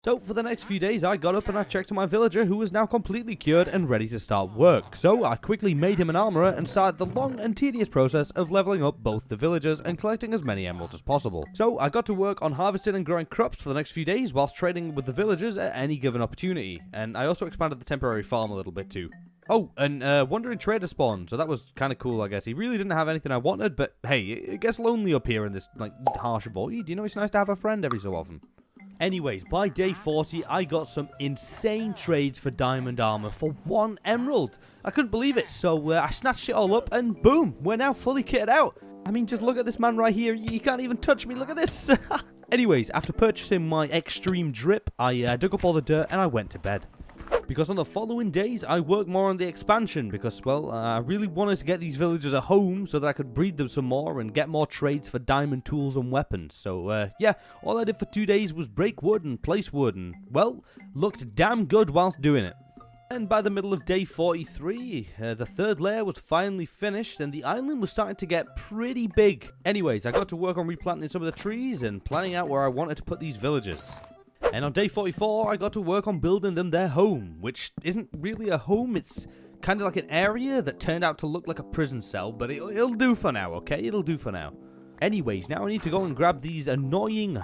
So for the next few days I got up and I checked on my villager who was now completely cured and ready to start work. So I quickly made him an armorer and started the long and tedious process of leveling up both the villagers and collecting as many emeralds as possible. So I got to work on harvesting and growing crops for the next few days whilst trading with the villagers at any given opportunity. And I also expanded the temporary farm a little bit too. Oh, and Wandering Trader spawned, so that was kind of cool, I guess. He really didn't have anything I wanted, but hey, it gets lonely up here in this, like, harsh void. You know, it's nice to have a friend every so often. Anyways, by day 40, I got some insane trades for diamond armor for 1 emerald. I couldn't believe it, so I snatched it all up, and boom, we're now fully kitted out. I mean, just look at this man right here. You can't even touch me. Look at this. Anyways, after purchasing my extreme drip, I dug up all the dirt, and I went to bed. Because on the following days, I worked more on the expansion because, well, I really wanted to get these villagers a home so that I could breed them some more and get more trades for diamond tools and weapons. So, yeah, all I did for 2 days was break wood and place wood and, well, looked damn good whilst doing it. And by the middle of day 43, the 3rd layer was finally finished and the island was starting to get pretty big. Anyways, I got to work on replanting some of the trees and planning out where I wanted to put these villagers. And on day 44, I got to work on building them their home, which isn't really a home, it's kind of like an area that turned out to look like a prison cell, but it'll do for now, okay? It'll do for now. Anyways, now I need to go and grab these annoying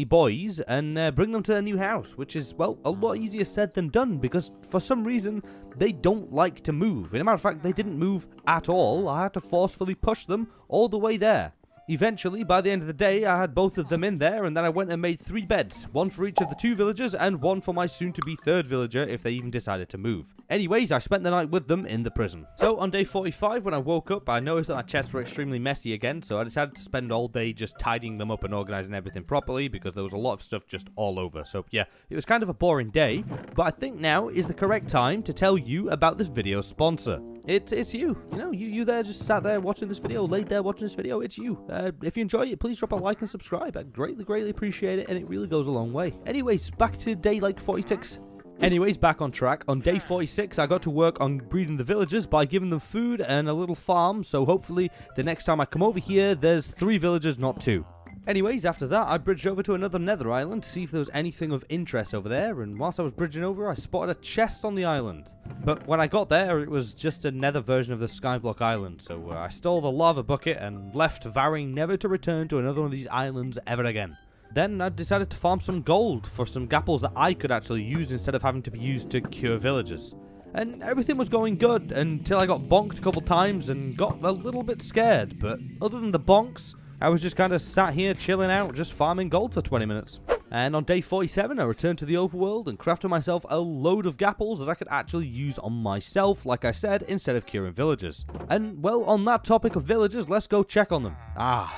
boys and bring them to their new house, which is, well, a lot easier said than done, because for some reason, they don't like to move. As a matter of fact, they didn't move at all. I had to forcefully push them all the way there. Eventually, by the end of the day, I had both of them in there, and then I went and made 3 beds. 1 for each of the 2 villagers, and 1 for my soon-to-be 3rd villager if they even decided to move. Anyways, I spent the night with them in the prison. So, on day 45, when I woke up, I noticed that my chests were extremely messy again, so I decided to spend all day just tidying them up and organizing everything properly, because there was a lot of stuff just all over. So, yeah, it was kind of a boring day, but I think now is the correct time to tell you about this video's sponsor. It's you. You know, you there just sat there watching this video, laid there watching this video, it's you. If you enjoy it, please drop a like and subscribe. I'd greatly appreciate it, and it really goes a long way. Anyways, back to day, 46. Anyways, back on track. On day 46, I got to work on breeding the villagers by giving them food and a little farm, so hopefully the next time I come over here, there's 3 villagers, not 2. Anyways, after that, I bridged over to another nether island to see if there was anything of interest over there, and whilst I was bridging over, I spotted a chest on the island. But when I got there, it was just a nether version of the SKYBLOCK island, so I stole the lava bucket and left, vowing never to return to another one of these islands ever again. Then I decided to farm some gold for some gapples that I could actually use instead of having to be used to cure villagers. And everything was going good until I got bonked a couple times and got a little bit scared, but other than the bonks, I was just kind of sat here chilling out, just farming gold for 20 minutes. And on day 47, I returned to the overworld and crafted myself a load of gapples that I could actually use on myself, like I said, instead of curing villagers. And, well, on that topic of villagers, let's go check on them.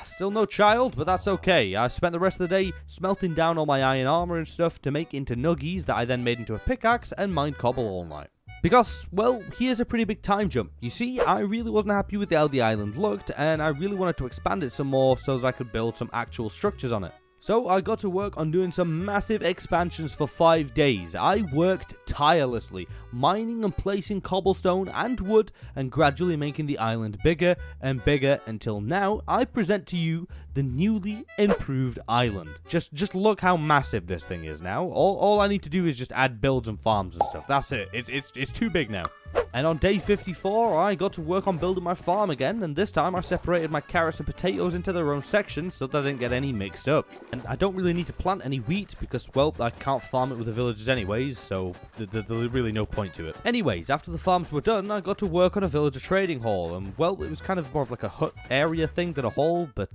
Still no child, but that's okay. I spent the rest of the day smelting down all my iron armor and stuff to make into nuggies that I then made into a pickaxe and mined cobble all night. Because, well, here's a pretty big time jump. You see, I really wasn't happy with how the island looked, and I really wanted to expand it some more so that I could build some actual structures on it. So I got to work on doing some massive expansions for 5 days. I worked tirelessly, mining and placing cobblestone and wood, and gradually making the island bigger and bigger until now I present to you the newly improved island. Just look how massive this thing is now. All I need to do is just add builds and farms and stuff. That's it. It's too big now. And on day 54, I got to work on building my farm again, and this time I separated my carrots and potatoes into their own sections so that I didn't get any mixed up. And I don't really need to plant any wheat because, well, I can't farm it with the villagers anyways, so there's really no point to it. Anyways, after the farms were done, I got to work on a villager trading hall, and, well, it was kind of more of like a hut area thing than a hall, but,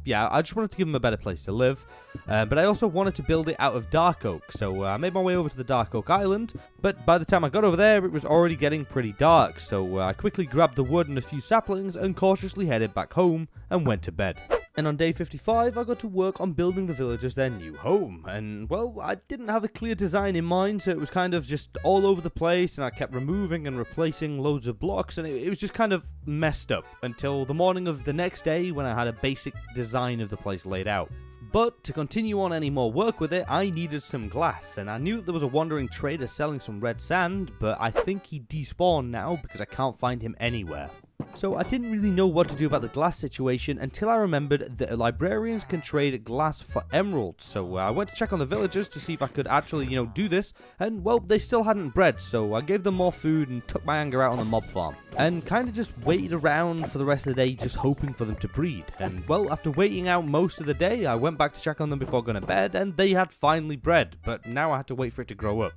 yeah, I just wanted to give them a better place to live. But I also wanted to build it out of dark oak, so I made my way over to the dark oak island, but by the time I got over there, it was already getting pretty dark, so I quickly grabbed the wood and a few saplings and cautiously headed back home and went to bed. And on day 55, I got to work on building the villagers their new home, and, well, I didn't have a clear design in mind, so it was kind of just all over the place, and I kept removing and replacing loads of blocks, and it was just kind of messed up until the morning of the next day when I had a basic design of the place laid out. But to continue on any more work with it, I needed some glass, and I knew that there was a wandering trader selling some red sand, but I think he despawned now because I can't find him anywhere. So I didn't really know what to do about the glass situation until I remembered that librarians can trade glass for emeralds. So I went to check on the villagers to see if I could actually, do this, and well, they still hadn't bred, so I gave them more food and took my anger out on the mob farm. And kind of just waited around for the rest of the day just hoping for them to breed. And well, after waiting out most of the day, I went back to check on them before going to bed, and they had finally bred, but now I had to wait for it to grow up.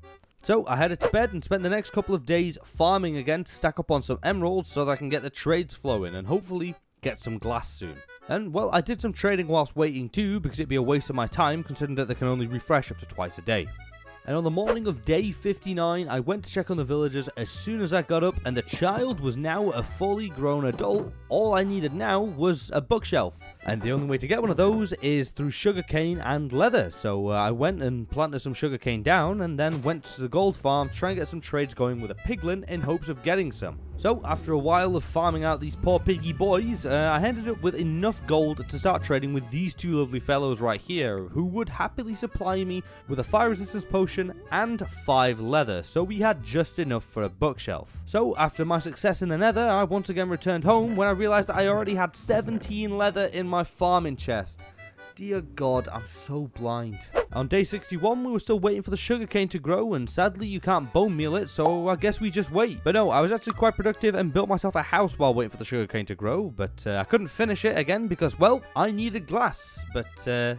So I headed to bed and spent the next couple of days farming again to stack up on some emeralds so that I can get the trades flowing and hopefully get some glass soon. And well, I did some trading whilst waiting too, because it'd be a waste of my time considering that they can only refresh up to twice a day. And on the morning of day 59, I went to check on the villagers as soon as I got up, and the child was now a fully grown adult. All I needed now was a bookshelf. And the only way to get one of those is through sugarcane and leather. So I went and planted some sugarcane down and then went to the gold farm to try and get some trades going with a piglin in hopes of getting some. So after a while of farming out these poor piggy boys, I ended up with enough gold to start trading with these two lovely fellows right here, who would happily supply me with a fire resistance potion and 5 leather, so we had just enough for a bookshelf. So after my success in the nether, I once again returned home when I realized that I already had 17 leather in my farming chest. Dear God, I'm so blind. On day 61, we were still waiting for the sugarcane to grow, and sadly you can't bone meal it, so I guess we just wait. But no, I was actually quite productive and built myself a house while waiting for the sugarcane to grow, but I couldn't finish it again because, well, I needed glass. But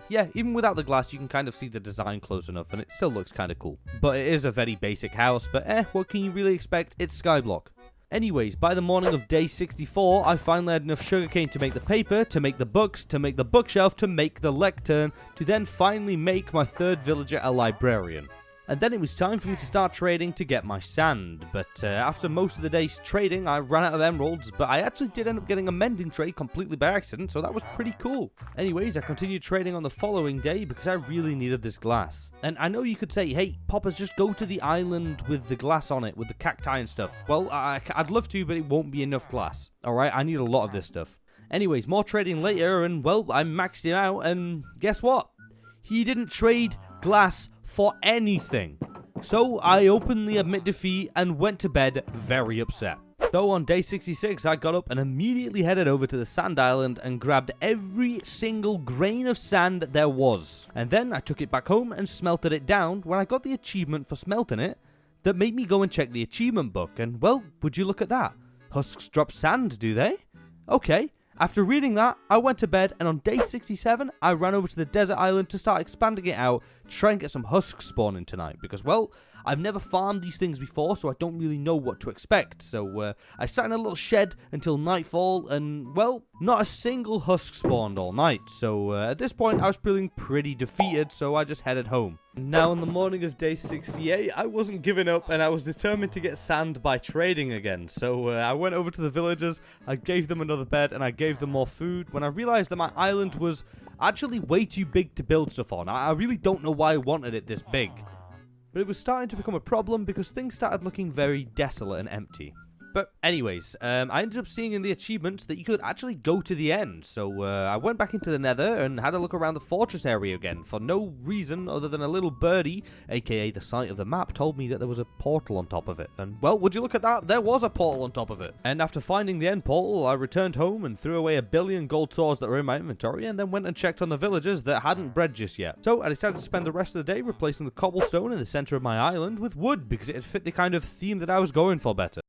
yeah, even without the glass, you can kind of see the design close enough, and it still looks kind of cool. But it is a very basic house, but what can you really expect? It's Skyblock. Anyways, by the morning of day 64, I finally had enough sugarcane to make the paper, to make the books, to make the bookshelf, to make the lectern, to then finally make my third villager a librarian. And then it was time for me to start trading to get my sand, but after most of the day's trading, I ran out of emeralds, but I actually did end up getting a mending trade completely by accident, so that was pretty cool. Anyways, I continued trading on the following day because I really needed this glass. And I know you could say, hey, Poppers, just go to the island with the glass on it, with the cacti and stuff. Well, I'd love to, but it won't be enough glass. Alright, I need a lot of this stuff. Anyways, more trading later, and well, I maxed him out, and guess what? He didn't trade glass for anything. So I openly admit defeat and went to bed very upset. So on day 66, I got up and immediately headed over to the sand island and grabbed every single grain of sand there was. And then I took it back home and smelted it down when I got the achievement for smelting it that made me go and check the achievement book. And well, would you look at that? Husks drop sand, do they? Okay. After reading that, I went to bed, and on day 67, I ran over to the desert island to start expanding it out to try and get some husks spawning tonight, because, well, I've never farmed these things before, so I don't really know what to expect. So I sat in a little shed until nightfall, and, well, not a single husk spawned all night. So at this point, I was feeling pretty defeated, so I just headed home. Now, on the morning of day 68, I wasn't giving up, and I was determined to get sand by trading again. So I went over to the villagers, I gave them another bed, and I gave them more food, when I realized that my island was actually way too big to build stuff on. I really don't know why I wanted it this big. But it was starting to become a problem because things started looking very desolate and empty. But anyways, I ended up seeing in the achievements that you could actually go to the end. So I went back into the nether and had a look around the fortress area again for no reason other than a little birdie, aka the site of the map, told me that there was a portal on top of it. And well, would you look at that? There was a portal on top of it. And after finding the end portal, I returned home and threw away 1 billion gold swords that were in my inventory, and then went and checked on the villagers that hadn't bred just yet. So I decided to spend the rest of the day replacing the cobblestone in the center of my island with wood because it had fit the kind of theme that I was going for better.